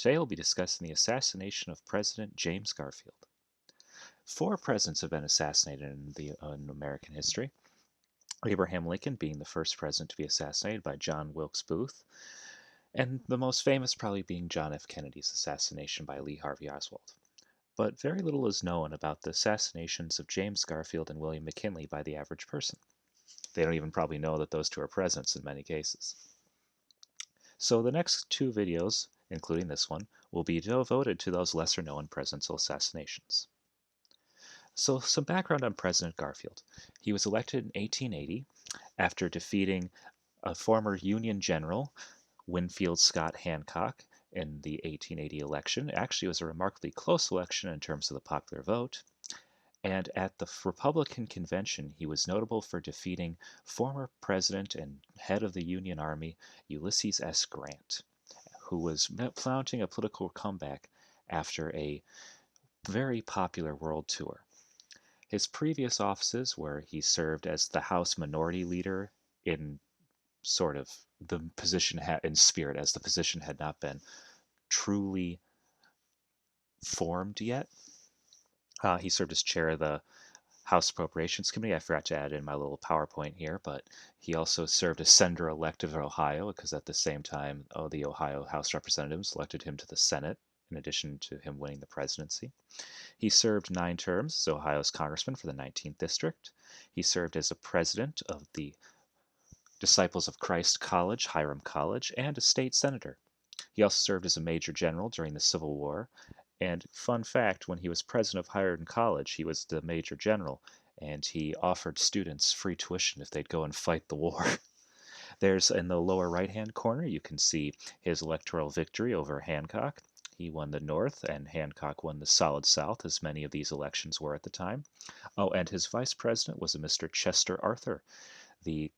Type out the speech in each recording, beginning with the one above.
Today we'll be discussing the assassination of President James Garfield. Four presidents have been assassinated in American history. Abraham Lincoln being the first president to be assassinated by John Wilkes Booth, and the most famous probably being John F. Kennedy's assassination by Lee Harvey Oswald. But very little is known about the assassinations of James Garfield and William McKinley by the average person. They don't even probably know that those two are presidents in many cases. So the next two videos, including this one, will be devoted to those lesser-known presidential assassinations. So some background on President Garfield. He was elected in 1880 after defeating a former Union general, Winfield Scott Hancock, in the 1880 election. Actually, it was a remarkably close election in terms of the popular vote. And at the Republican convention, he was notable for defeating former president and head of the Union Army, Ulysses S. Grant, who was mounting a political comeback after a very popular world tour. His previous offices, where he served as the House Minority Leader in sort of the position in spirit, as the position had not been truly formed yet. He served as chair of the House Appropriations Committee. I forgot to add in my little PowerPoint here, but he also served as senator-elect of Ohio, because at the same time, the Ohio House Representatives elected him to the Senate, in addition to him winning the presidency. He served 9 terms as Ohio's congressman for the 19th District. He served as a president of the Disciples of Christ College, Hiram College, and a state senator. He also served as a major general during the Civil War. And fun fact, when he was president of Hiram College, he was the major general, and he offered students free tuition if they'd go and fight the war. There's in the lower right-hand corner, you can see his electoral victory over Hancock. He won the North, and Hancock won the solid South, as many of these elections were at the time. Oh, and his vice president was a Mr. Chester Arthur, the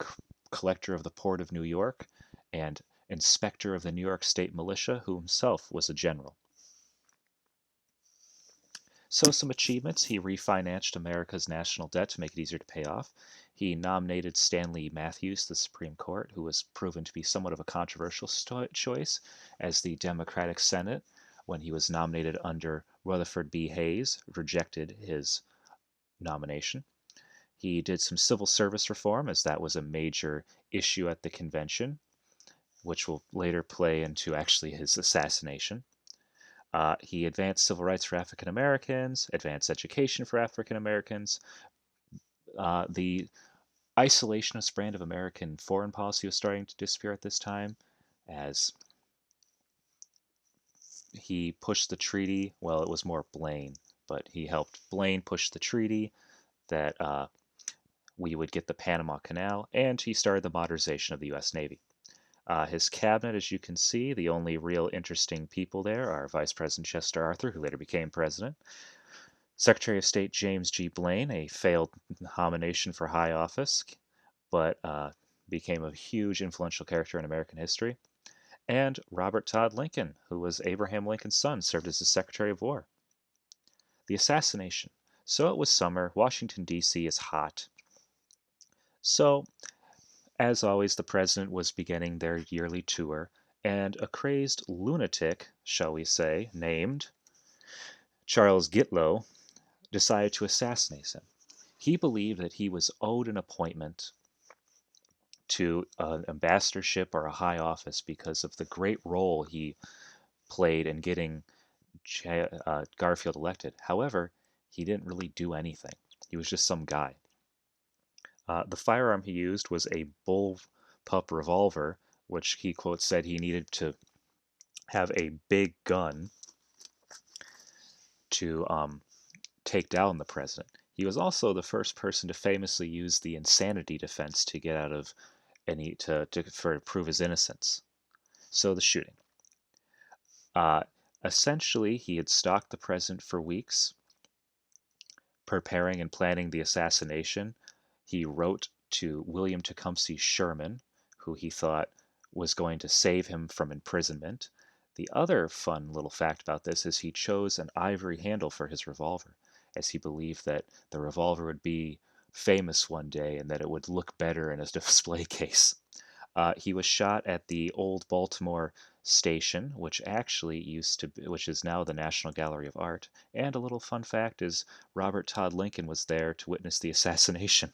collector of the Port of New York and inspector of the New York State Militia, who himself was a general. So some achievements: he refinanced America's national debt to make it easier to pay off. He nominated Stanley Matthews to the Supreme Court, who was proven to be somewhat of a controversial choice, as the Democratic Senate, when he was nominated under Rutherford B. Hayes, rejected his nomination. He did some civil service reform, as that was a major issue at the convention, which will later play into actually his assassination. He advanced civil rights for African Americans, advanced education for African Americans. The isolationist brand of American foreign policy was starting to disappear at this time, as he pushed the treaty. Well, it was more Blaine, but he helped Blaine push the treaty that we would get the Panama Canal, and he started the modernization of the U.S. Navy. His cabinet, as you can see, the only real interesting people there are Vice President Chester Arthur, who later became president, Secretary of State James G. Blaine, a failed nomination for high office, but became a huge influential character in American history, and Robert Todd Lincoln, who was Abraham Lincoln's son, served as the Secretary of War. The assassination. So it was summer. Washington, D.C. is hot. So, as always, the president was beginning their yearly tour, and a crazed lunatic, shall we say, named Charles Gitlow, decided to assassinate him. He believed that he was owed an appointment to an ambassadorship or a high office because of the great role he played in getting Garfield elected. However, he didn't really do anything. He was just some guy. The firearm he used was a bullpup revolver, which he, quote, said he needed to have a big gun to take down the president. He was also the first person to famously use the insanity defense to get out of any to prove his innocence. So the shooting. Essentially, he had stalked the president for weeks, preparing and planning the assassination. He wrote to William Tecumseh Sherman, who he thought was going to save him from imprisonment. The other fun little fact about this is he chose an ivory handle for his revolver, as he believed that the revolver would be famous one day and that it would look better in a display case. He was shot at the old Baltimore station, which actually used to be, which is now the National Gallery of Art. And a little fun fact is Robert Todd Lincoln was there to witness the assassination.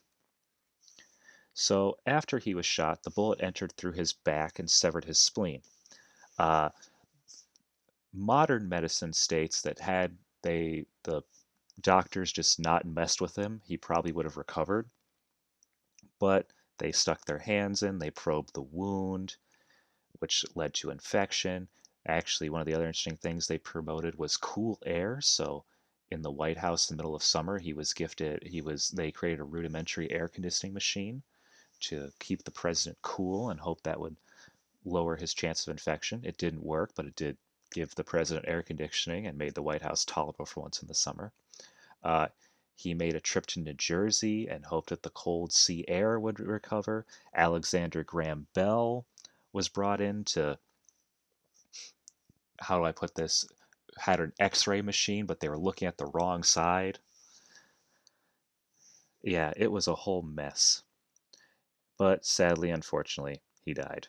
So after he was shot, the bullet entered through his back and severed his spleen. Uh, Modern medicine states that had the doctors just not messed with him, he probably would have recovered. But they stuck their hands in, they probed the wound, which led to infection. Actually, one of the other interesting things they promoted was cool air. So in the White House in the middle of summer, they created a rudimentary air conditioning machine to keep the president cool and hope that would lower his chance of infection. It didn't work, but it did give the president air conditioning and made the White House tolerable for once in the summer. Uh, he made a trip to New Jersey and hoped that the cold sea air would recover. Alexander Graham Bell was brought in to, how do I put this, had an x ray machine, but they were looking at the wrong side. Yeah, it was a whole mess. But sadly, unfortunately, he died.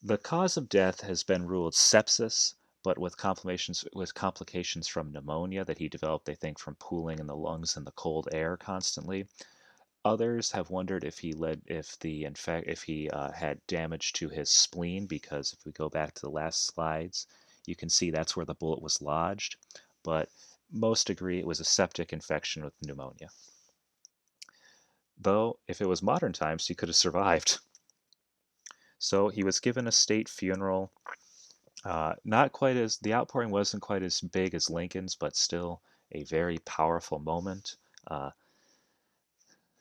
The cause of death has been ruled sepsis, but with complications from pneumonia that he developed, they think, from pooling in the lungs and the cold air constantly. Others have wondered if he had damage to his spleen, because if we go back to the last slides, you can see that's where the bullet was lodged. But most agree it was a septic infection with pneumonia. Though, if it was modern times, he could have survived. So he was given a state funeral. Not quite as the outpouring wasn't quite as big as Lincoln's, but still a very powerful moment. Uh,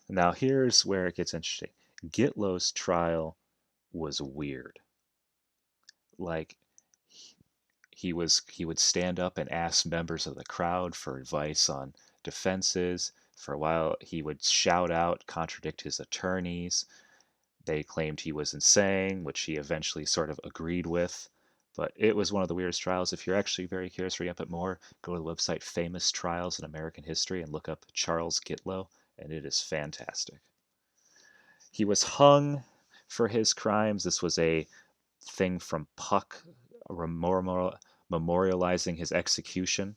Now here's where it gets interesting. Gitlow's trial was weird. Like he would stand up and ask members of the crowd for advice on defenses. For a while, he would shout out, contradict his attorneys. They claimed he was insane, which he eventually sort of agreed with. But it was one of the weirdest trials. If you're actually very curious, read up it more, go to the website Famous Trials in American History and look up Charles Gitlow, and it is fantastic. He was hung for his crimes. This was a thing from Puck memorializing his execution.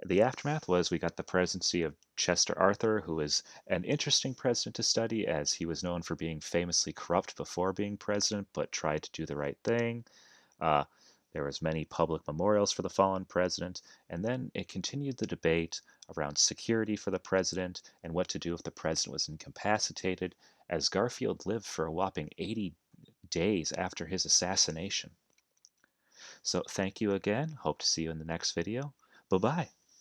The aftermath was we got the presidency of Chester Arthur, who is an interesting president to study, as he was known for being famously corrupt before being president, but tried to do the right thing. Uh, there was many public memorials for the fallen president, and then it continued the debate around security for the president and what to do if the president was incapacitated, as Garfield lived for a whopping 80 days after his assassination. So thank you again. Hope to see you in the next video. Bye-bye.